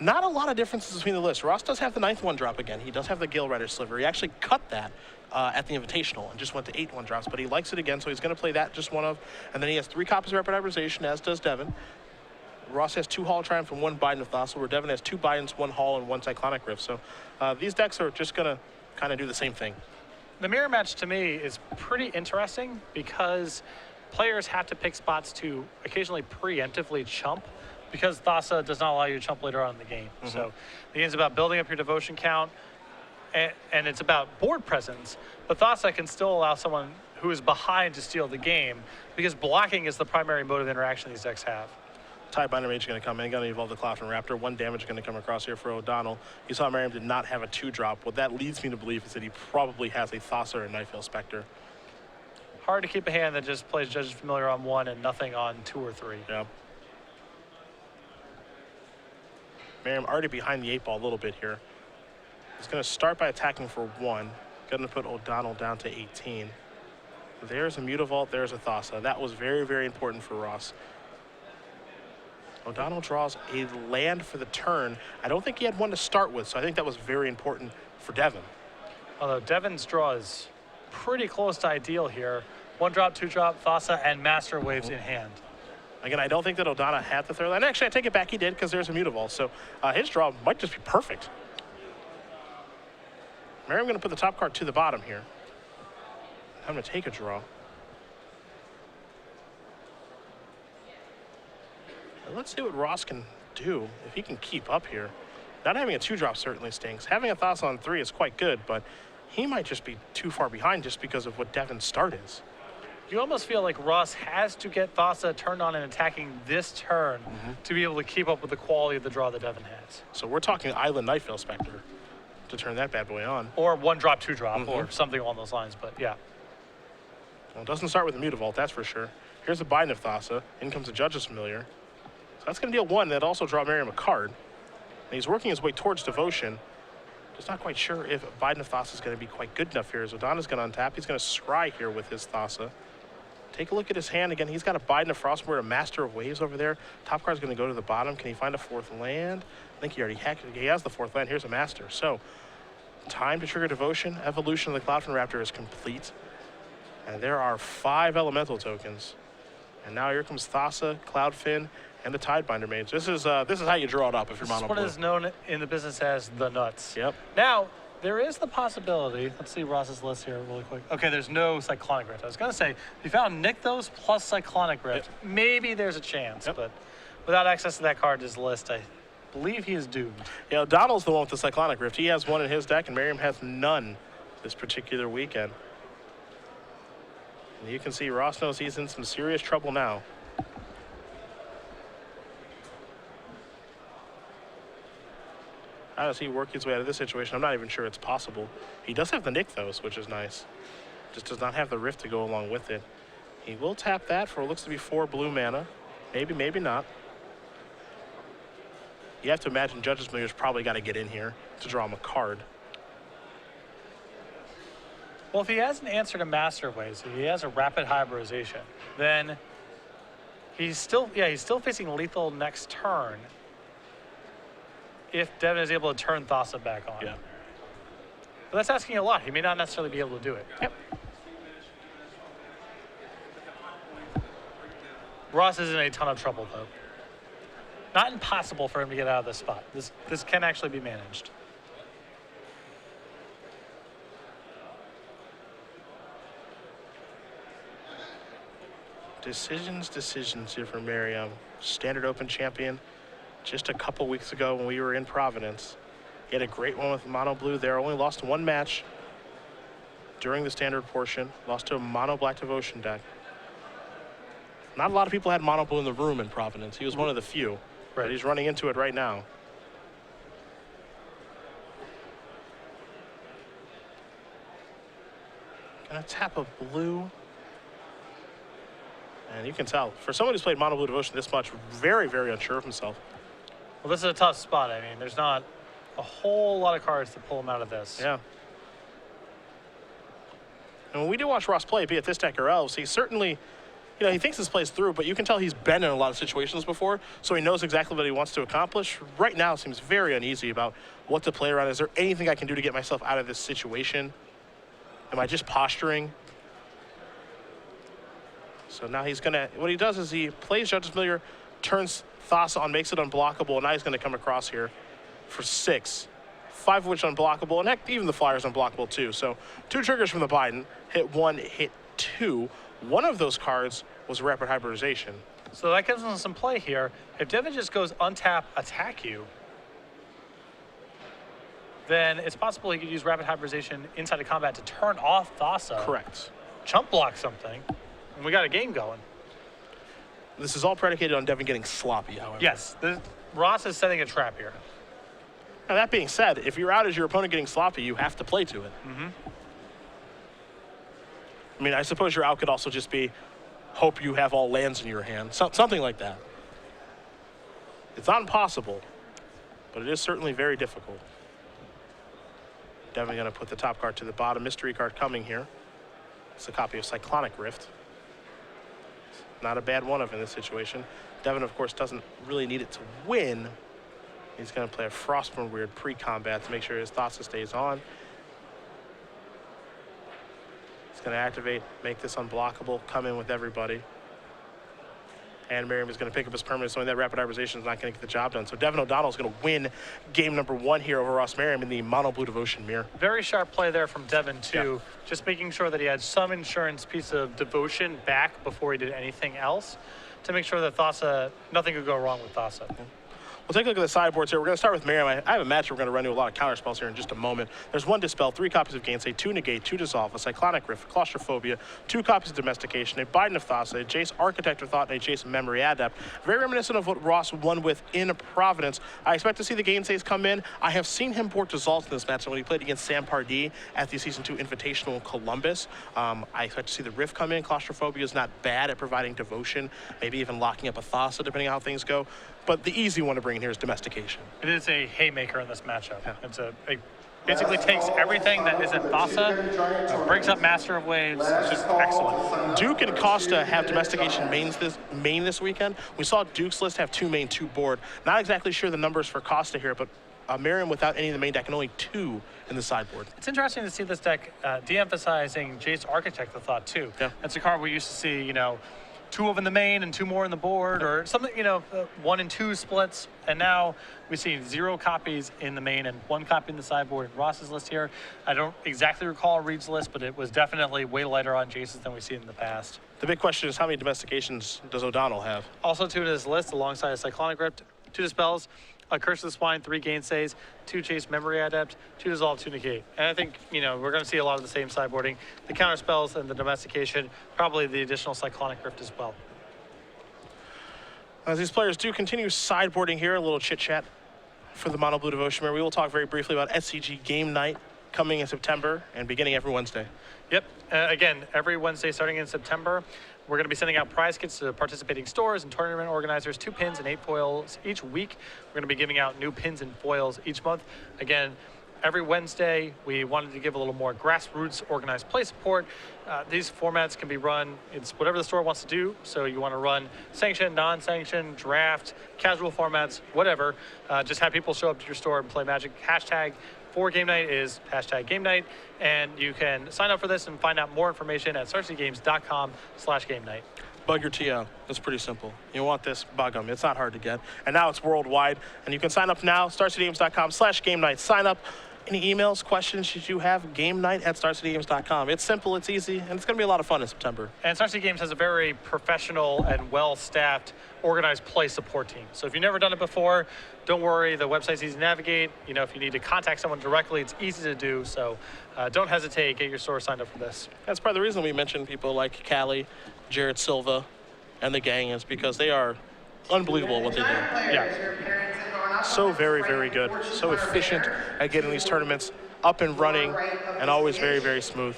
Not a lot of differences between the lists. Ross does have the 9th 1-drop again. He does have the Gale Rider Sliver. He actually cut that at the Invitational and just went to 8 1-drops, but he likes it again, so he's going to play that just one of. And then he has 3 copies of Rapid Hybridization, as does Devon. Ross has 2 Hall Triumph and 1 Biden of Thassa, where Devon has 2 Bidens, 1 Hall, and 1 Cyclonic Rift. So these decks are just going to kind of do the same thing. The mirror match to me is pretty interesting because players have to pick spots to occasionally preemptively chump, because Thassa does not allow you to chump later on in the game. So the game's about building up your devotion count, and it's about board presence, but Thassa can still allow someone who is behind to steal the game, because blocking is the primary mode of interaction these decks have. Tidebinder Mage is going to come in, going to evolve the Cloudfin Raptor. 1 damage is going to come across here for O'Donnell. You saw Merriam did not have a 2-drop. What that leads me to believe is that he probably has a Thassa or a Nightveil Spectre. Hard to keep a hand that just plays Judge's Familiar on 1 and nothing on 2 or 3. Yeah. Merriam already behind the 8 ball a little bit here. He's going to start by attacking for 1. Going to put O'Donnell down to 18. There's a Mutavault, there's a Thassa. That was very, very important for Ross. O'Donnell draws a land for the turn. I don't think he had one to start with, so I think that was very important for Devon. Although Devon's draw is pretty close to ideal here. 1-drop, 2-drop, Thassa, and Master Waves in hand. Again, I don't think that O'Donnell had the 3rd land. Actually, I take it back, he did, because there's a Mutavault. So his draw might just be perfect. Merriam going to put the top card to the bottom here. I'm going to take a draw. Let's see what Ross can do if he can keep up here. Not having a 2-drop certainly stinks. Having a Thassa on 3 is quite good, but he might just be too far behind just because of what Devon's start is. You almost feel like Ross has to get Thassa turned on and attacking this turn to be able to keep up with the quality of the draw that Devon has. So we're talking Island Nightveil Spectre to turn that bad boy on. Or 1-drop, 2-drop, or something along those lines, but yeah. Well, it doesn't start with a Mutavault, that's for sure. Here's a Biden of Thassa. In comes a Judge's Familiar. So that's going to deal 1. That also draw Merriam a card. And he's working his way towards Devotion. Just not quite sure if Biden of Thassa is going to be quite good enough here. As O'Donnell's going to untap. He's going to scry here with his Thassa. Take a look at his hand again. He's got a Biden of Frostmourne, a Master of Waves over there. Top card's going to go to the bottom. Can he find a 4th land? I think he already has the 4th land. Here's a Master. So, time to trigger Devotion. Evolution of the Cloudfin Raptor is complete. And there are 5 elemental tokens. And now here comes Thassa, Cloudfin, and the Tidebinder Mage. This is how you draw it up if you're mono blue. This is what is known in the business as the nuts. Yep. Now, there is the possibility, let's see Ross's list here really quick. Okay, there's no Cyclonic Rift. I was going to say, if you found Nykthos plus Cyclonic Rift, maybe there's a chance, but without access to that card in his list, I believe he is doomed. Yeah, O'Donnell's the one with the Cyclonic Rift. He has one in his deck, and Merriam has none this particular weekend. And you can see Ross knows he's in some serious trouble now. How does he work his way out of this situation? I'm not even sure it's possible. He does have the Nykthos, which is nice. Just does not have the Rift to go along with it. He will tap that for what looks to be 4 blue mana. Maybe, maybe not. You have to imagine Judge's Familiar's probably got to get in here to draw him a card. Well, if he has an answer to Master Waves, if he has a Rapid Hybridization, then he's still facing lethal next turn if Devon is able to turn Thassa back on. Yeah. But that's asking a lot. He may not necessarily be able to do it. Yep. Ross is in a ton of trouble, though. Not impossible for him to get out of this spot. This can actually be managed. Decisions here for Merriam. Standard Open champion just a couple weeks ago when we were in Providence. He had a great one with mono blue there. Only lost 1 match during the standard portion. Lost to a mono black Devotion deck. Not a lot of people had mono blue in the room in Providence. He was one of the few. Right. But he's running into it right now. Gonna tap a blue. And you can tell, for someone who's played mono blue Devotion this much, very, very unsure of himself. Well, this is a tough spot. I mean, there's not a whole lot of cards to pull him out of this. Yeah. And when we do watch Ross play, be it this deck or else, he certainly you know, he thinks this plays through, but you can tell he's been in a lot of situations before, so he knows exactly what he wants to accomplish. Right now, seems very uneasy about what to play around. Is there anything I can do to get myself out of this situation? Am I just posturing? So now he's gonna, what he does is he plays Judge's Familiar, turns Thassa on, makes it unblockable, and now he's gonna come across here for 6. 5 of which unblockable, and heck, even the Flyer's unblockable too. So 2 triggers from the Biden, hit 1, hit 2. One of those cards was rapid hybridization. So that gives him some play here. If Devon just goes untap, attack you, then it's possible he could use rapid hybridization inside of combat to turn off Thassa. Correct. Chump block something, and we got a game going. This is all predicated on Devon getting sloppy, however. Yes, Ross is setting a trap here. Now that being said, if you're out as your opponent getting sloppy, you have to play to it. I mean, I suppose your out could also just be hope you have all lands in your hand, something like that. It's not impossible, but it is certainly very difficult. Devon going to put the top card to the bottom. Mystery card coming here. It's a copy of Cyclonic Rift. Not a bad one of in this situation. Devon, of course, doesn't really need it to win. He's going to play a Frostborn Weird pre-combat to make sure his Thassa stays on. He's going to activate, make this unblockable, come in with everybody. And Merriam is going to pick up his permanent, knowing that rapid hybridization is not going to get the job done. So Devon ODonnell is going to win game number 1 here over Ross Merriam in the Mono Blue Devotion mirror. Very sharp play there from Devon, too. Yeah. Just making sure that he had some insurance piece of devotion back before he did anything else to make sure that Thassa, nothing could go wrong with Thassa. Okay. We'll take a look at the sideboards here. We're going to start with Merriam. I have a match we're going to run into a lot of counter spells here in just a moment. There's 1 Dispel, 3 copies of Gainsay, 2 Negate, 2 Dissolve, a Cyclonic Rift, Claustrophobia, 2 copies of Domestication, a Biden of Thassa, a Jace Architect of Thought, and a Jace Memory Adept. Very reminiscent of what Ross won with in Providence. I expect to see the Gainsays come in. I have seen him board Dissolve in this match when he played against Sam Pardee at the Season 2 Invitational in Columbus. I expect to see the Rift come in. Claustrophobia is not bad at providing devotion, maybe even locking up a Thassa depending on how things go. But the easy one to bring in here is Domestication. It is a haymaker in this matchup. Yeah. It's basically takes everything that isn't Thassa, brings up Master of Waves. It's just excellent. Duke and Costa have Domestication main this weekend. We saw Duke's list have 2 main, 2 board. Not exactly sure the numbers for Costa here, but Merriam without any of the main deck and only 2 in the sideboard. It's interesting to see this deck de-emphasizing Jace Architect of Thought too. Yeah. That's a card we used to see, you know, 2 of in the main and 2 more in the board, or something, you know, 1 and 2 splits. And now we see 0 copies in the main and 1 copy in the sideboard in Ross's list here. I don't exactly recall Reed's list, but it was definitely way lighter on Jace's than we've seen in the past. The big question is, how many Domestications does O'Donnell have? Also 2 to his list alongside a Cyclonic Rift, 2 Dispels, a Curse of the Swine, 3 Gainsays, 2 Chase Memory Adept, 2 Dissolve, 2 Negate. And I think, you know, we're going to see a lot of the same sideboarding. The counter spells and the Domestication, probably the additional Cyclonic Rift as well. As these players do continue sideboarding here, a little chit-chat for the Mono Blue Devotion mirror. We will talk very briefly about SCG Game Night coming in September and beginning every Wednesday. Yep. Again, every Wednesday starting in September, we're going to be sending out prize kits to participating stores and tournament organizers, 2 pins and 8 foils each week. We're going to be giving out new pins and foils each month. Again, every Wednesday, we wanted to give a little more grassroots organized play support. These formats can be run, it's whatever the store wants to do. So you want to run sanctioned, non-sanctioned, draft, casual formats, whatever. Just have people show up to your store and play Magic. Hashtag for game night is hashtag game night. And you can sign up for this and find out more information at starcityggames.com/game night. Bug your TO. It's pretty simple. You want this, bug them. It's not hard to get. And now it's worldwide. And you can sign up now, starcityggames.com/game night. Sign up. Any emails, questions should you have, game night at starcityggames.com. It's simple, it's easy, and it's going to be a lot of fun in September. And Star City Games has a very professional and well-staffed, organized play support team. So if you've never done it before, don't worry. The website's easy to navigate. You know, if you need to contact someone directly, it's easy to do. So don't hesitate. Get your store signed up for this. That's part of the reason we mentioned people like Callie, Jared Silva, and the gang is because they are unbelievable at what they do. Yeah. So very, very good. So efficient at getting these tournaments up and running and always very, very smooth.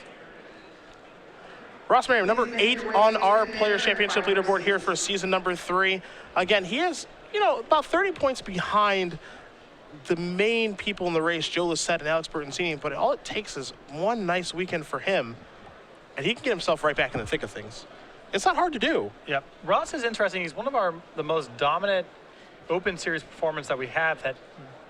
Ross Merriam, number 8 on our Players' Championship leaderboard here for season number 3. Again, he is, you know, about 30 points behind the main people in the race, Joe Lissette and Alex Bertensini, but all it takes is one nice weekend for him, and he can get himself right back in the thick of things. It's not hard to do. Yep. Ross is interesting. He's one of the most dominant Open Series performers that we have that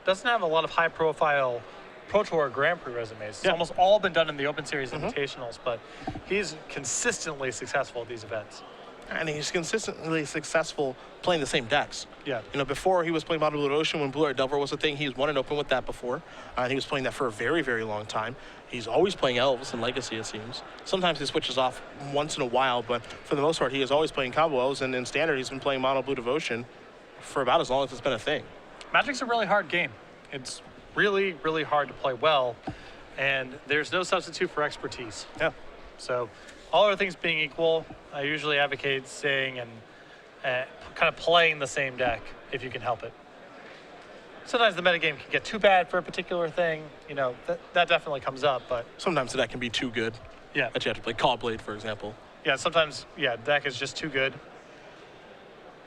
doesn't have a lot of high-profile Pro Tour Grand Prix resumes. It's almost all been done in the Open Series Invitationals, but he's consistently successful at these events. And he's consistently successful playing the same decks. Yeah. You know, before he was playing Mono Blue Ocean, when Blue Art Delver was a thing, he's won an Open with that before. And he was playing that for a very, very long time. He's always playing Elves and Legacy, it seems. Sometimes he switches off once in a while, but for the most part, he is always playing Combo Elves. And in Standard, he's been playing Mono Blue Devotion for about as long as it's been a thing. Magic's a really hard game. It's really, really hard to play well, and there's no substitute for expertise. Yeah. So, all other things being equal, I usually advocate staying and kind of playing the same deck if you can help it. Sometimes the metagame can get too bad for a particular thing. You know, that definitely comes up, but Sometimes the deck can be too good. yeah. That you have to play Call Blade, for example. Yeah, sometimes, the deck is just too good.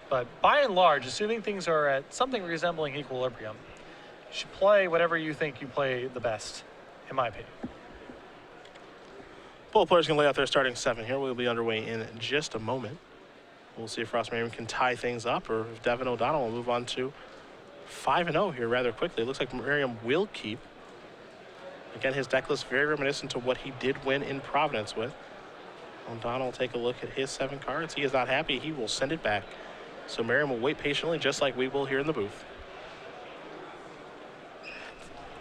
But by and large, assuming things are at something resembling equilibrium, you should play whatever you think you play the best, in my opinion. Both players can lay out their starting 7 here. We'll be underway in just a moment. We'll see if Ross Merriam can tie things up or if Devon O'Donnell will move on to 5-0 here rather quickly. It looks like Merriam will keep. Again, his deck list very reminiscent to what he did win in Providence with. O'Donnell will take a look at his 7 cards. He is not happy. He will send it back. So Merriam will wait patiently, just like we will here in the booth.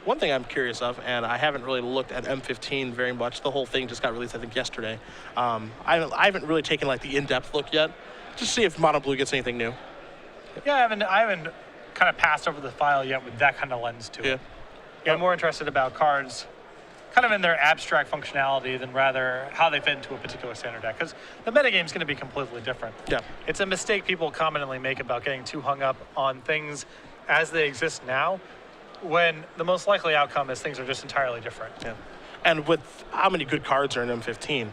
One thing I'm curious of, and I haven't really looked at M15 very much. The whole thing just got released, I think, yesterday. I haven't really taken like the in-depth look yet, just to see if Mono Blue gets anything new. Yeah, I haven't kind of passed over the file yet with that kind of lens to it. Yeah. I'm more interested about cards kind of in their abstract functionality than rather how they fit into a particular standard deck, because the metagame is going to be completely different. Yeah. It's a mistake people commonly make about getting too hung up on things as they exist now, when the most likely outcome is things are just entirely different. Yeah. And with how many good cards are in M15,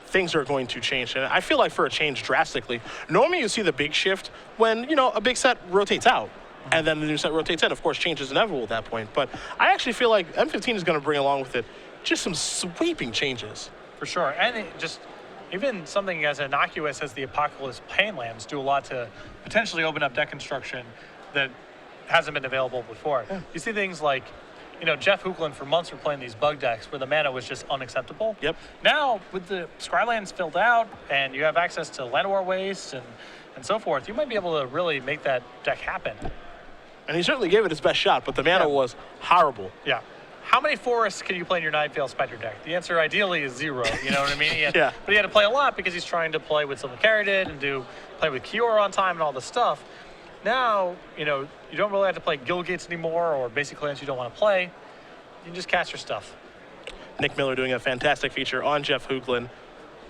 things are going to change. And I feel like for a change drastically, normally you see the big shift when, you know, a big set rotates out. And then the new set rotates in. Of course, change is inevitable at that point. But I actually feel like M15 is going to bring along with it just some sweeping changes. For sure. And it just, even something as innocuous as the Apocalypse Painlands do a lot to potentially open up deck construction that hasn't been available before. Yeah. You see things like, you know, Jeff Hookland for months were playing these bug decks where the mana was just unacceptable. Yep. Now, with the Scrylands filled out and you have access to Llanowar Waste and so forth, you might be able to really make that deck happen. And he certainly gave it his best shot, but the mana was horrible. Yeah. How many forests can you play in your Nine-Veil Spider deck? The answer ideally is 0, you know what I mean? Yeah. But he had to play a lot because he's trying to play with Sylvan Caryatid and play with Kiora on time and all this stuff. Now, you know, you don't really have to play Guildgates anymore or basic lands you don't want to play. You can just cast your stuff. Nick Miller doing a fantastic feature on Jeff Hookland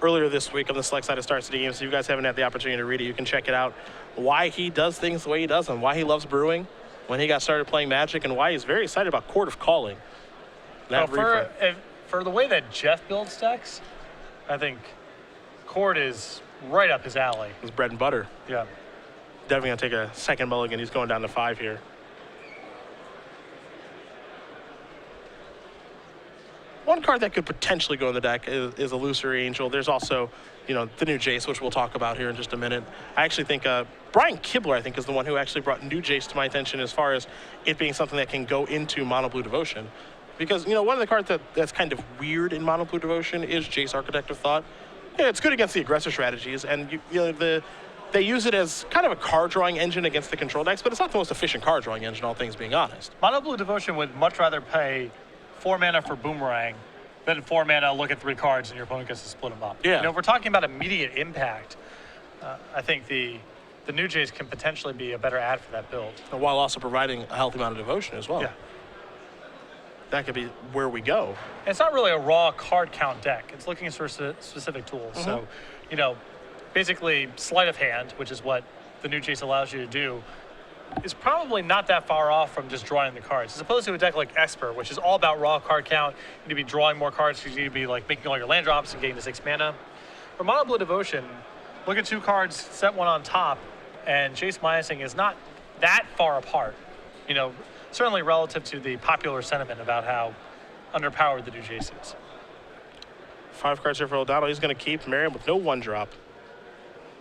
earlier this week on the Select Side of Star City Games. If you guys haven't had the opportunity to read it, you can check it out. Why he does things the way he does them, why he loves brewing, when he got started playing Magic, and why he's very excited about Court of Calling. For the way that Jeff builds decks, I think Court is right up his alley. It's bread and butter. Yeah. Definitely going to take a second mulligan. He's going down to 5 here. One card that could potentially go in the deck is Illusory Angel. There's also, you know, the new Jace, which we'll talk about here in just a minute. I actually think Brian Kibler, I think, is the one who actually brought new Jace to my attention as far as it being something that can go into Mono Blue Devotion. Because, you know, one of the cards that's kind of weird in Mono Blue Devotion is Jace Architect of Thought. Yeah, it's good against the aggressor strategies, and they use it as kind of a card drawing engine against the control decks, but it's not the most efficient card drawing engine, all things being honest. Mono Blue Devotion would much rather pay 4 mana for Boomerang than 4 mana, look at 3 cards, and your opponent gets to split them up. Yeah. You know, if we're talking about immediate impact, I think the new Jays can potentially be a better ad for that build. While also providing a healthy amount of devotion as well. Yeah. That could be where we go. And it's not really a raw card count deck. It's looking for specific tools. Mm-hmm. So, you know, basically sleight of hand, which is what the new Jace allows you to do, is probably not that far off from just drawing the cards. As opposed to a deck like Esper, which is all about raw card count. You need to be drawing more cards because you need to be like making all your land drops and getting to 6 mana. For Mono Blue Devotion, look at 2 cards, set 1 on top, and Jace minusing is not that far apart. You know, certainly relative to the popular sentiment about how underpowered the new Jace is. 5 cards here for O'Donnell. He's going to keep Merriam with no 1-drop.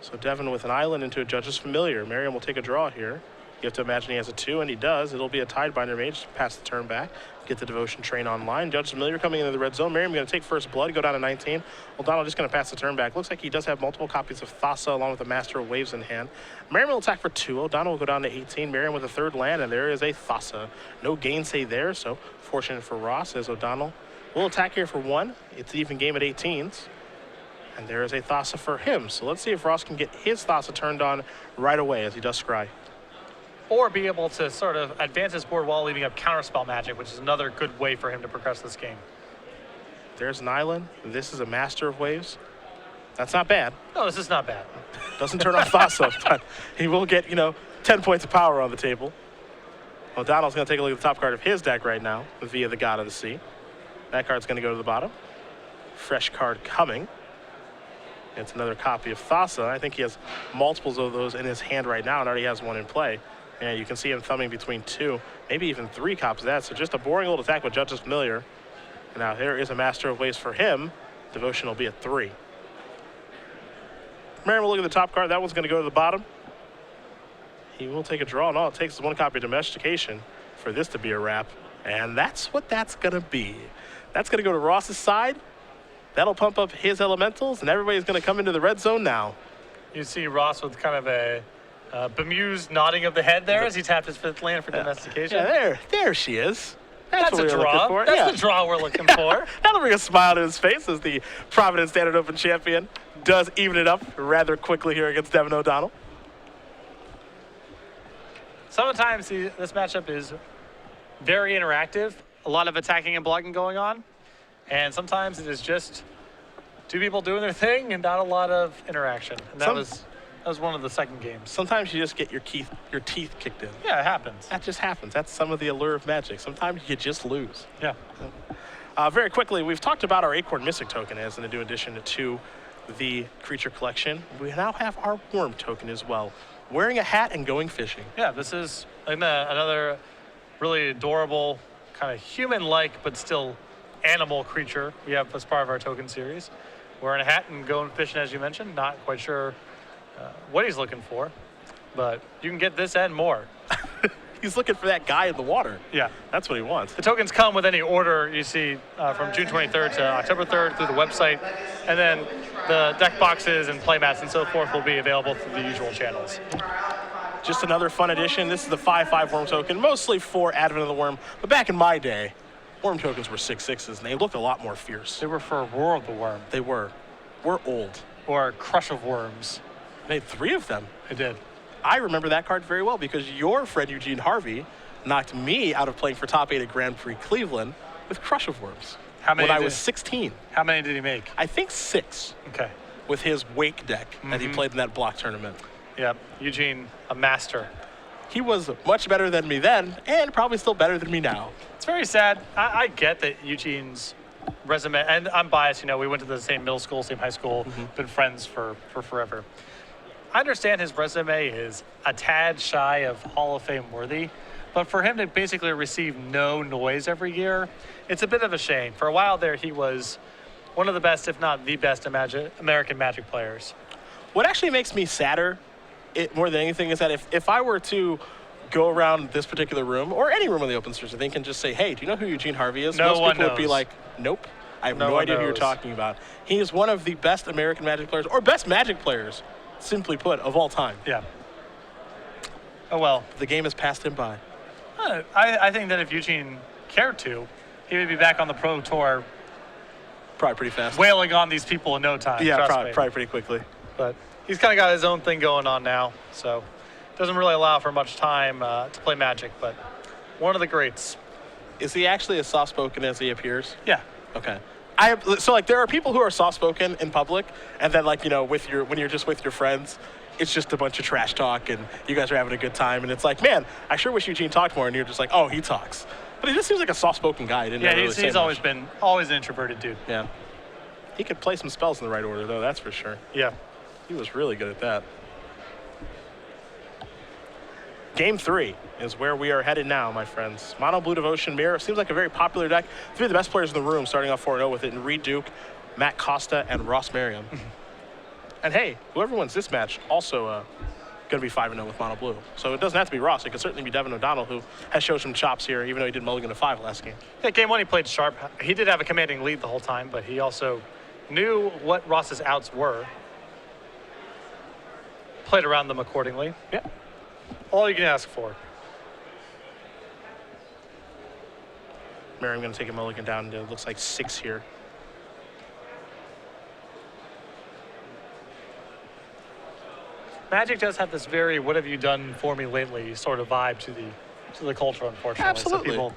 So Devon with an island into a judge's familiar. Merriam will take a draw here. You have to imagine he has a 2, and he does. It'll be a Tidebinder Mage, pass the turn back, get the Devotion Train online. Judge's familiar coming into the red zone. Merriam going to take first blood, go down to 19. O'Donnell just going to pass the turn back. Looks like he does have multiple copies of Thassa along with the Master of Waves in hand. Merriam will attack for 2. O'Donnell will go down to 18. Merriam with a 3rd land, and there is a Thassa. No gainsay there, so fortunate for Ross as O'Donnell will attack here for 1. It's an even game at 18s. And there is a Thassa for him. So let's see if Ross can get his Thassa turned on right away as he does scry. Or be able to sort of advance his board while leaving up counterspell magic, which is another good way for him to progress this game. There's an island. This is a Master of Waves. That's not bad. No, this is not bad. Doesn't turn on Thassa, but he will get, 10 points of power on the table. O'Donnell's going to take a look at the top card of his deck right now via the God of the Sea. That card's going to go to the bottom. Fresh card coming. It's another copy of Thassa. I think he has multiples of those in his hand right now and already has one in play. And you can see him thumbing between 2, maybe even 3 copies of that. So just a boring little attack with Judge's Familiar. And now there is a Master of Waves for him. Devotion will be at 3. Merriam will look at the top card. That one's going to go to the bottom. He will take a draw, and all it takes is 1 copy of Domestication for this to be a wrap. And that's what that's going to be. That's going to go to Ross's side. That'll pump up his elementals, and everybody's going to come into the red zone now. You see Ross with kind of a bemused nodding of the head there as he tapped his 5th land for Domestication. Yeah, there she is. That's a what we're draw. looking for. That's the draw we're looking for. That'll bring a smile to his face as the Providence Standard Open champion does even it up rather quickly here against Devon O'Donnell. Sometimes this matchup is very interactive, a lot of attacking and blocking going on, and sometimes it is just 2 people doing their thing and not a lot of interaction. And that was one of the second games. Sometimes you just get your teeth kicked in. Yeah, it happens. That just happens. That's some of the allure of Magic. Sometimes you just lose. Yeah. Very quickly, we've talked about our Acorn Mystic token as a new addition to the creature collection. We now have our Worm token as well. Wearing a hat and going fishing. Yeah, this is another really adorable, kind of human-like, but still animal creature we have as part of our token series. Wearing a hat and going fishing, as you mentioned. Not quite sure what he's looking for, but you can get this and more. He's looking for that guy in the water. Yeah. That's what he wants. The tokens come with any order you see from June 23rd to October 3rd through the website, and then the deck boxes and playmats and so forth will be available through the usual channels. Just another fun addition. This is the 5/5 Worm token, mostly for Advent of the Worm, but back in my day, Worm tokens were 6/6s, and they looked a lot more fierce. They were for War of the Worm. They were. We're old. Or Crush of Worms. They had 3 of them. I did. I remember that card very well because your friend Eugene Harvey knocked me out of playing for top 8 at Grand Prix Cleveland with Crush of Worms. How many when I was 16. How many did he make? I think 6. Okay. With his Wake deck that he played in that block tournament. Yeah, Eugene, a master. He was much better than me then, and probably still better than me now. It's very sad. I get that Eugene's resume, and I'm biased, we went to the same middle school, same high school, been friends for forever. I understand his resume is a tad shy of Hall of Fame worthy, but for him to basically receive no noise every year, it's a bit of a shame. For a while there, he was one of the best, if not the best, American Magic players. What actually makes me sadder, more than anything, is that if I were to go around this particular room, or any room in the open source, I think, and just say, hey, do you know who Eugene Harvey is? No Most one people would be knows. like, nope. I have no idea who you're talking about. He is one of the best American Magic players, or best Magic players, simply put, of all time. Yeah. Oh, well. The game has passed him by. I think that if Eugene cared to, he would be back on the Pro Tour Probably pretty fast. wailing on these people in no time. Yeah, trust me. probably pretty quickly. But he's kind of got his own thing going on now, so doesn't really allow for much time to play Magic, but one of the greats. Is he actually as soft-spoken as he appears? Yeah. Okay. So there are people who are soft-spoken in public, and then when you're just with your friends, it's just a bunch of trash talk, and you guys are having a good time, and it's like, man, I sure wish Eugene talked more, and you're just like, oh, he talks. But he just seems like a soft-spoken guy. He didn't really say he's much. always an introverted dude. Yeah. He could play some spells in the right order, though, that's for sure. Yeah. He was really good at that. Game 3 is where we are headed now, my friends. Mono Blue Devotion Mirror seems like a very popular deck. 3 of the best players in the room starting off 4-0 with it, and Reed Duke, Matt Costa, and Ross Merriam. And hey, whoever wins this match also going to be 5-0 with mono blue. So it doesn't have to be Ross. It could certainly be Devon ODonnell, who has shown some chops here, even though he did mulligan to 5 last game. Yeah, game 1 he played sharp. He did have a commanding lead the whole time, but he also knew what Ross's outs were. Played around them accordingly. Yeah. All you can ask for. Merriam going to take a mulligan down to, looks like 6 here. Magic does have this very "what have you done for me lately" sort of vibe to the culture, unfortunately. Absolutely. So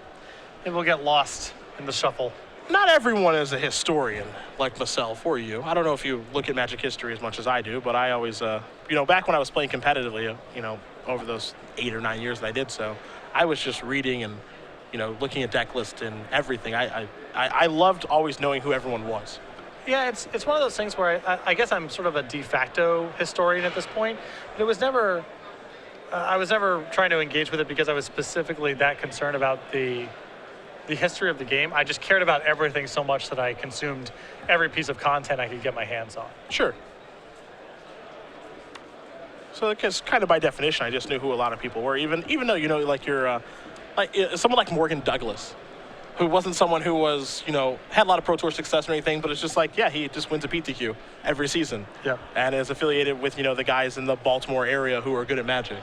people get lost in the shuffle. Not everyone is a historian like myself or you. I don't know if you look at Magic history as much as I do, but I always, back when I was playing competitively, over those 8 or 9 years that I did so, I was just reading and, looking at deck lists and everything. I loved always knowing who everyone was. Yeah, it's one of those things where I guess I'm sort of a de facto historian at this point, but it was never, I was never trying to engage with it because I was specifically that concerned about the history of the game. I just cared about everything so much that I consumed every piece of content I could get my hands on. Sure. So I guess kind of by definition, I just knew who a lot of people were, even though, you're someone like Morgan Douglas, who wasn't someone who was, had a lot of Pro Tour success or anything, but it's just like, yeah, he just wins a PTQ every season. Yeah. And is affiliated with, the guys in the Baltimore area who are good at Magic.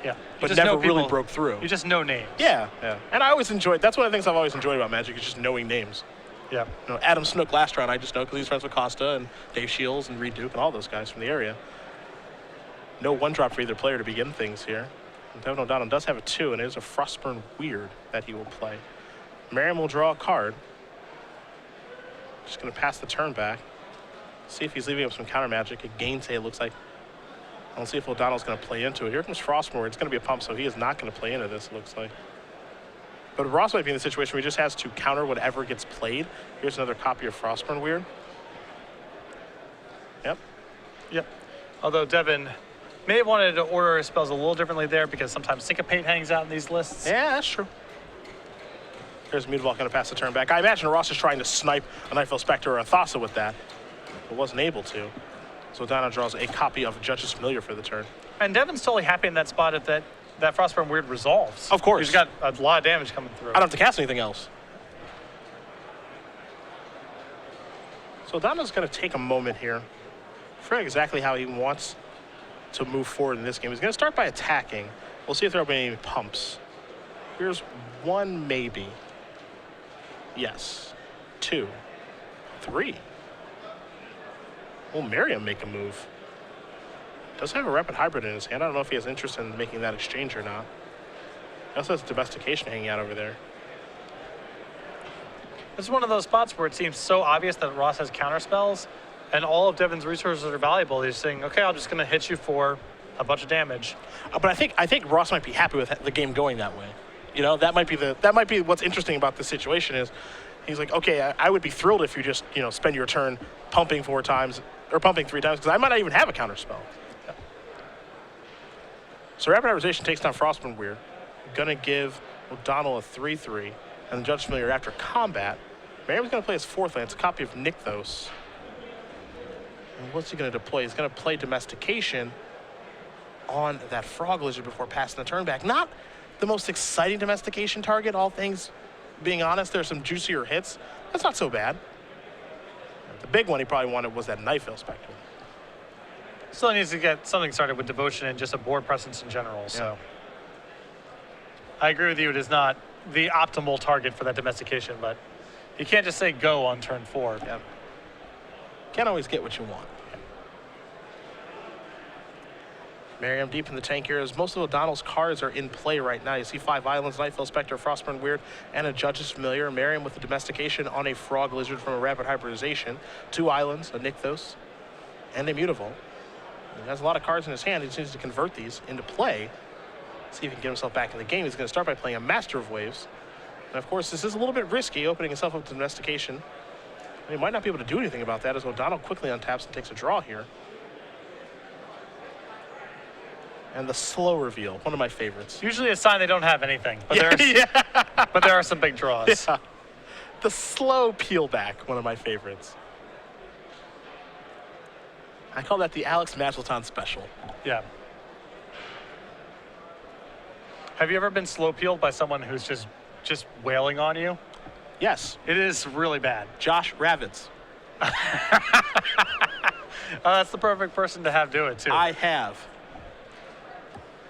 Yeah. But never really broke through. You just know names. Yeah, yeah. And I always enjoyed, that's one of the things I've always enjoyed about Magic is just knowing names. Yeah. Adam Snook last round, I just know because he's friends with Costa and Dave Shields and Reed Duke and all those guys from the area. No one drop for either player to begin things here. And Devon ODonnell does have a 2, and it is a Frostburn Weird that he will play. Merriam will draw a card. Just going to pass the turn back. See if he's leaving up some counter magic. A Gainsay, it looks like. I'll see if O'Donnell's going to play into it. Here comes Frostburn. It's going to be a pump, so he is not going to play into this, it looks like. But Ross might be in the situation where he just has to counter whatever gets played. Here's another copy of Frostburn Weird. Yep. Yep. Although Devon may have wanted to order his spells a little differently there because sometimes Syncopate hangs out in these lists. Yeah, that's true. Here's Mutavault going to pass the turn back. I imagine Ross is trying to snipe a Nightfell Spectre or a Thassa with that, but wasn't able to. So O'Donnell draws a copy of Judge's Familiar for the turn. And Devon's totally happy in that spot if that Frostburn Weird resolves. Of course. He's got a lot of damage coming through. I don't have to cast anything else. So O'Donnell's going to take a moment here. Figure out exactly how he wants to move forward in this game. He's going to start by attacking. We'll see if there are any pumps. Here's 1 maybe. Yes. 2. 3. Will Merriam make a move? Does have a Rapid Hybrid in his hand. I don't know if he has interest in making that exchange or not. He also has Domestication hanging out over there. This is one of those spots where it seems so obvious that Ross has counter spells, and all of Devon's resources are valuable. He's saying, okay, I'm just going to hit you for a bunch of damage. But I think Ross might be happy with the game going that way. That might be what's interesting about this situation is he's like, okay, I would be thrilled if you just, spend your turn pumping 4 times or pumping 3 times because I might not even have a counter spell. Yeah. So Rapid Hybridization takes down Frostburn Weird. Gonna give O'Donnell a 3/3 and the Judge's Familiar after combat. Merriam's gonna play his 4th land. It's a copy of Nykthos. And what's he gonna deploy? He's gonna play Domestication on that Frog Lizard before passing the turn back. Not the most exciting Domestication target, all things being honest. There's some juicier hits. That's not so bad. The big one he probably wanted was that Nightfell Spectre. Still needs to get something started with Devotion and just a board presence in general. So I agree with you. It is not the optimal target for that Domestication, but you can't just say go on turn 4. Yeah. Can't always get what you want. Merriam deep in the tank here as most of O'Donnell's cards are in play right now. You see 5 Islands, Nightfell Spectre, Frostburn Weird, and a Judge's Familiar. Merriam with the Domestication on a Frog Lizard from a Rapid Hybridization. 2 Islands, a Nykthos, and a Mutavault. He has a lot of cards in his hand. He just needs to convert these into play. See if he can get himself back in the game. He's going to start by playing a Master of Waves. And of course, this is a little bit risky, opening himself up to Domestication. And he might not be able to do anything about that as O'Donnell quickly untaps and takes a draw here. And the slow reveal, one of my favorites. Usually a sign they don't have anything, but, but there are some big draws. Yeah. The slow peel back, one of my favorites. I call that the Alex Magellan special. Yeah. Have you ever been slow peeled by someone who's just wailing on you? Yes. It is really bad. Josh Ravitz. That's the perfect person to have do it, too. I have.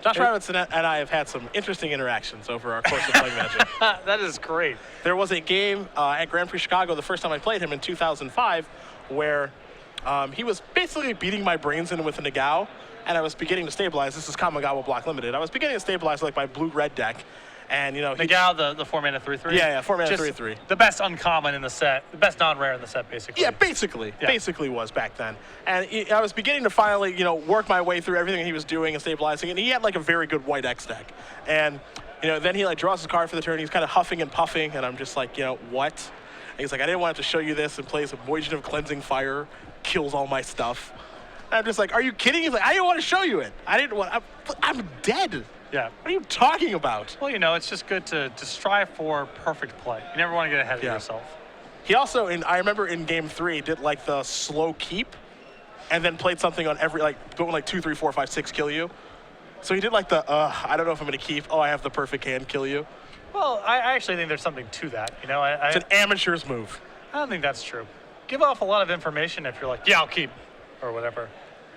Josh Ravitz and I have had some interesting interactions over our course of playing Magic. That is great. There was a game at Grand Prix Chicago the first time I played him in 2005 where he was basically beating my brains in with a Nagao, and I was beginning to stabilize. This is Kamigawa Block Limited. I was beginning to stabilize like my blue-red deck. And, you know, Nagao, the 4-mana 3/3? Yeah, 4-mana 3/3. The best uncommon in the set, the best non-rare in the set, basically. Yeah, basically was back then. And I was beginning to finally, you know, work my way through everything he was doing and stabilizing, and he had like a very good white X deck. And, you know, then he like draws his card for the turn, he's kind of huffing and puffing, and I'm just like, you know, what? And he's like, I didn't want to show you this, and plays a Motion of Cleansing Fire, kills all my stuff. And I'm just like, are you kidding? He's like, I didn't want to show you it. I'm dead. Yeah. What are you talking about? Well, you know, it's just good to strive for perfect play. You never want to get ahead of yourself. He also, I remember in game 3, did like the slow keep and then played something on every, like, going like 2, 3, 4, 5, 6, kill you. So he did like the, I don't know if I'm going to keep, oh, I have the perfect hand, kill you. Well, I actually think there's something to that. You know, It's an amateur's move. I don't think that's true. Give off a lot of information if you're like, yeah, I'll keep, or whatever.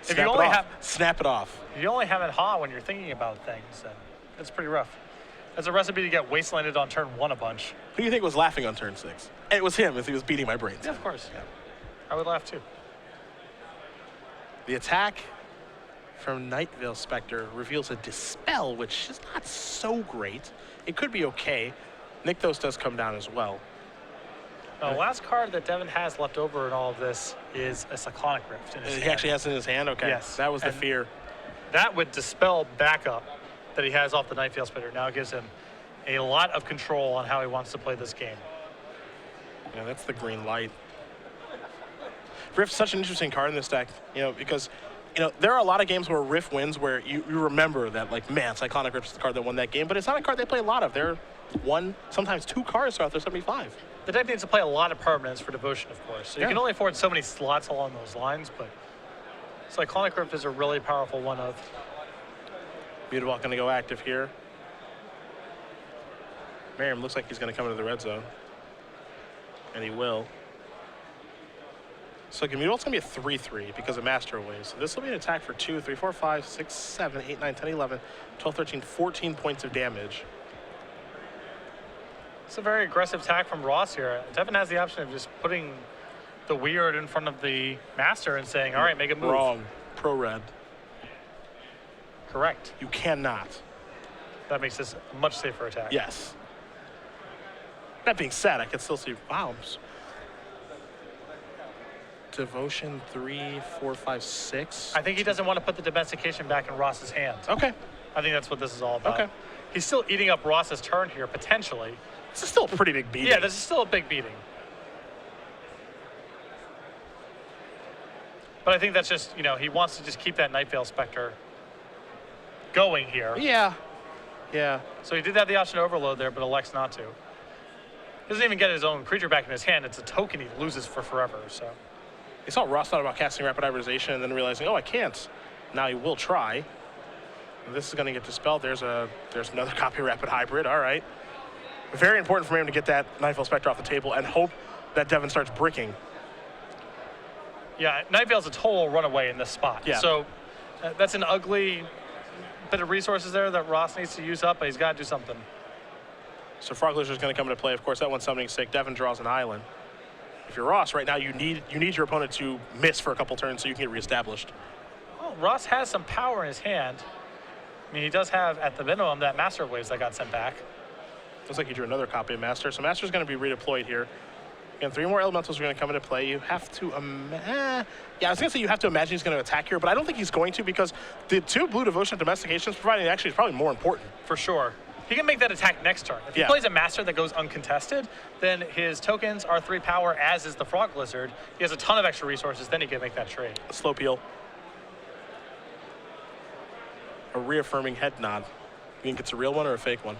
Snap it off. If you only have it hot when you're thinking about things, then it's pretty rough. It's a recipe to get wastelanded on turn 1 a bunch. Who do you think was laughing on turn 6? It was him, as he was beating my brains. Yeah, of course. Yeah. I would laugh too. The attack from Night Veil Spectre reveals a Dispel, which is not so great. It could be okay. Nykthos does come down as well. The last card that Devon has left over in all of this is a Cyclonic Rift in his hand. He actually has it in his hand? Okay. Yes. That was the fear. That would dispel backup that he has off the Night Veil Spectre. Now it gives him a lot of control on how he wants to play this game. Yeah, that's the green light. Rift's such an interesting card in this deck, you know, because, you know, there are a lot of games where Rift wins where you remember that, like, man, Cyclonic Rift's the card that won that game, but it's not a card they play a lot of. They're 1, sometimes 2 cards throughout their 75. The deck needs to play a lot of permanents for Devotion, of course. So you can only afford so many slots along those lines, but Cyclonic Rift is a really powerful one of. Mutavault going to go active here. Merriam looks like he's going to come into the red zone. And he will. So Mutavault's going to be a 3/3 because of Master Wave. So this will be an attack for 2, 3, 4, 5, 6, 7, 8, 9, 10, 11, 12, 13, 14 points of damage. It's a very aggressive attack from Ross here. Devon has the option of just putting the weird in front of the Master and saying, all right, make a move. Wrong. Pro-red. Correct. You cannot. That makes this a much safer attack. Yes. That being said, I can still see, wow. Devotion 3, 4, 5, 6. I think he doesn't want to put the domestication back in Ross's hand. Okay. I think that's what this is all about. Okay. He's still eating up Ross's turn here, potentially. This is still a pretty big beating. Yeah, this is still a big beating. But I think that's just, you know, he wants to just keep that Night Veil Spectre going here. Yeah. Yeah. So he did have the option to overload there, but elects not to. He doesn't even get his own creature back in his hand. It's a token he loses for forever, so. He saw Ross thought about casting Rapid Hybridization and then realizing, oh, I can't. Now he will try. And this is going to get dispelled. There's another copy of Rapid Hybrid. All right. Very important for him to get that Night Veil Spectre off the table and hope that Devon starts bricking. Yeah, Night Veil's a total runaway in this spot. Yeah. So that's an ugly bit of resources there that Ross needs to use up, but he's got to do something. So Frog Lizard's going to come into play. Of course, that one's summoning sick. Devon draws an island. If you're Ross right now, you need your opponent to miss for a couple turns so you can get reestablished. Well, Ross has some power in his hand. I mean, he does have, at the minimum, that Master Waves that got sent back. Looks like he drew another copy of Master. So Master's going to be redeployed here. Again, 3 more elementals are going to come into play. You have to, yeah, I was going to say you have to imagine he's going to attack here, but I don't think he's going to because the 2 blue devotion domestications providing actually is probably more important. For sure. He can make that attack next turn. If he plays a Master that goes uncontested, then his tokens are 3 power, as is the Frog Lizard. He has a ton of extra resources, then he can make that trade. A slow peel. A reaffirming head nod. You think it's a real one or a fake one?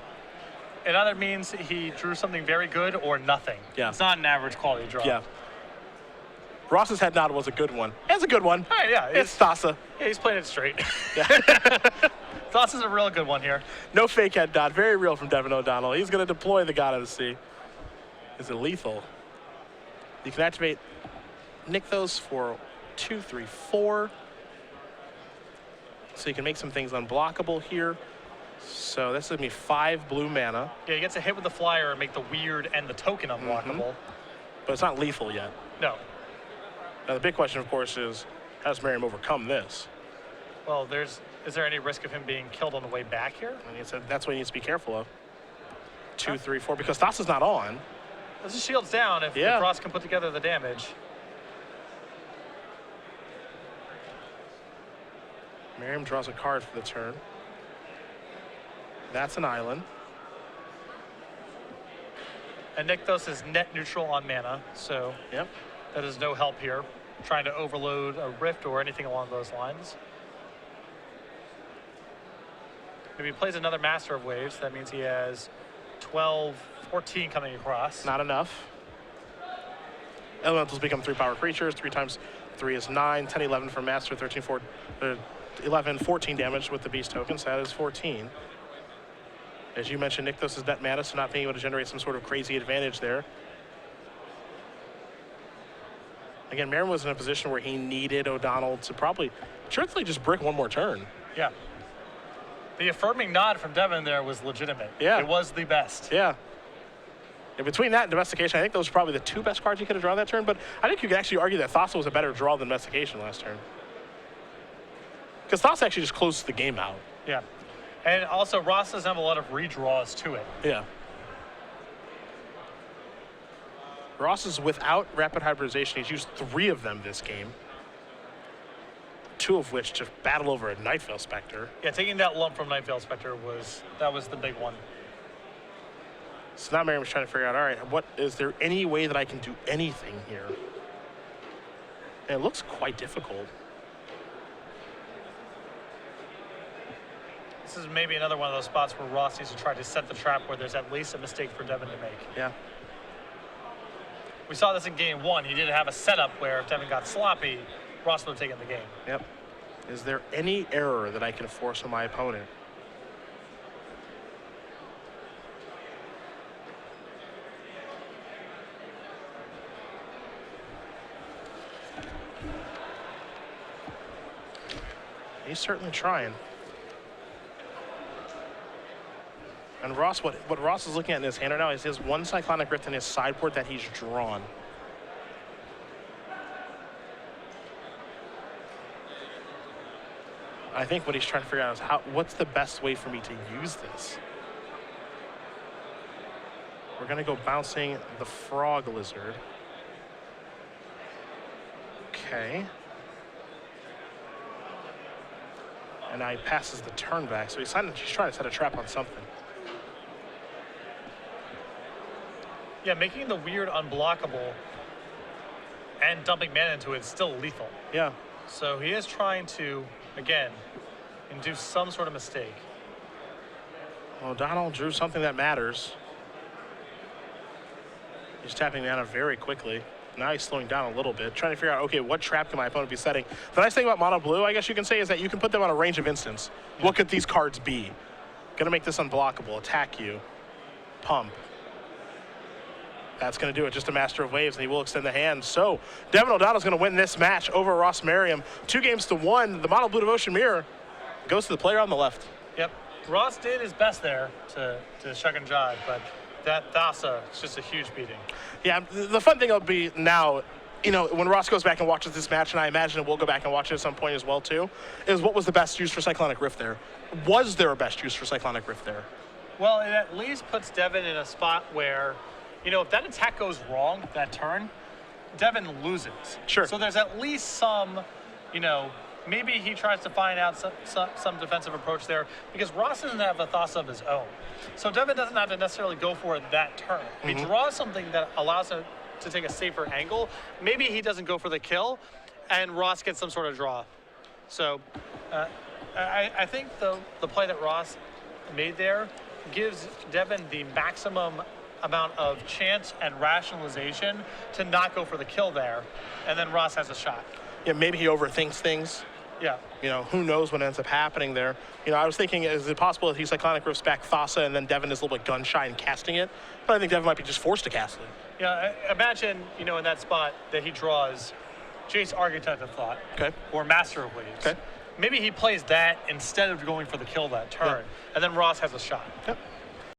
It either means he drew something very good or nothing. Yeah. It's not an average quality draw. Yeah. Ross's head nod was a good one. It's a good one. All right, yeah. It's Thassa. Yeah, he's playing it straight. Thassa's a real good one here. No fake head nod. Very real from Devon ODonnell. He's going to deploy the God of the Sea. Is it lethal? You can activate Nykthos for 2, 3, 4. So you can make some things unblockable here. So this is going to be 5 blue mana. Yeah, he gets a hit with the flyer and make the weird and the token unblockable. But it's not lethal yet. No. Now the big question, of course, is how does Merriam overcome this? Well, is there any risk of him being killed on the way back here? And he said that's what he needs to be careful of. 2, 3, 4, because Thassa's not on. This is shields down if Ross can put together the damage. Merriam draws a card for the turn. That's an island. And Nykthos is net neutral on mana, so Yep. that is no help here. Trying to overload a Rift or anything along those lines. If he plays another Master of Waves, that means he has 12, 14 coming across. Not enough. Elementals become 3-power creatures. 3 times 3 is 9. 10, 11 for Master. 13, 11, 14 damage with the Beast tokens. That is 14. As you mentioned, Nykthos is net mana, so not being able to generate some sort of crazy advantage there. Again, Merriam was in a position where he needed O'Donnell to probably, truthfully, just brick one more turn. Yeah. The affirming nod from Devon there was legitimate. Yeah. It was the best. Yeah. And between that and Domestication, I think those were probably the 2 best cards you could have drawn that turn, but I think you could actually argue that Thassa was a better draw than Domestication last turn. Because Thassa actually just closes the game out. Yeah. And also, Ross doesn't have a lot of redraws to it. Yeah. Ross is without Rapid Hybridization. He's used 3 of them this game. 2 of which to battle over a Nightveil Spectre. Yeah, taking that lump from Nightveil Spectre was the big one. So now Merriam's trying to figure out, all right, is there any way that I can do anything here? And it looks quite difficult. This is maybe another one of those spots where Ross needs to try to set the trap where there's at least a mistake for Devon to make. Yeah. We saw this in game 1. He didn't have a setup where if Devon got sloppy, Ross would have taken the game. Yep. Is there any error that I can force on my opponent? He's certainly trying. And Ross, what Ross is looking at in his hand right now is he has 1 Cyclonic Rift in his sideboard that he's drawn. I think what he's trying to figure out is what's the best way for me to use this? We're gonna go bouncing the Frog Lizard. Okay. And now he passes the turn back, so he's trying to set a trap on something. Yeah, making the weird unblockable and dumping mana into it is still lethal. Yeah. So he is trying to, again, induce some sort of mistake. O'Donnell drew something that matters. He's tapping mana very quickly. Now he's slowing down a little bit, trying to figure out, okay, what trap can my opponent be setting? The nice thing about mono blue, I guess you can say, is that you can put them on a range of instants. Yeah. What could these cards be? Gonna make this unblockable, attack you, pump. That's gonna do it, just a Master of Waves, and he will extend the hand. So, Devon O'Donnell's gonna win this match over Ross Merriam. 2-1. The mono blue Devotion Mirror goes to the player on the left. Yep. Ross did his best there to shuck and jive, but that Thassa is just a huge beating. Yeah, the fun thing will be now, you know, when Ross goes back and watches this match, and I imagine we'll go back and watch it at some point as well too, is what was the best use for Cyclonic Rift there? Was there a best use for Cyclonic Rift there? Well, it at least puts Devon in a spot where, you know, if that attack goes wrong that turn, Devon loses. Sure. So there's at least some, you know, maybe he tries to find out some defensive approach there, because Ross doesn't have a Thassa of his own. So Devon doesn't have to necessarily go for it that turn. If he draws something that allows him to take a safer angle, maybe he doesn't go for the kill, and Ross gets some sort of draw. So I think the play that Ross made there gives Devon the maximum amount of chance and rationalization to not go for the kill there, and then Ross has a shot. Yeah, maybe he overthinks things. Yeah. Who knows what ends up happening there. I was thinking, is it possible that he Cyclonic Rifts back Thassa and then Devon is a little bit gun shy in casting it? But I think Devon might be just forced to cast it. Yeah, imagine, in that spot that he draws Jace Architect of Thought. Okay. Or Master of Waves. Okay. Maybe he plays that instead of going for the kill that turn, and then Ross has a shot. Yep.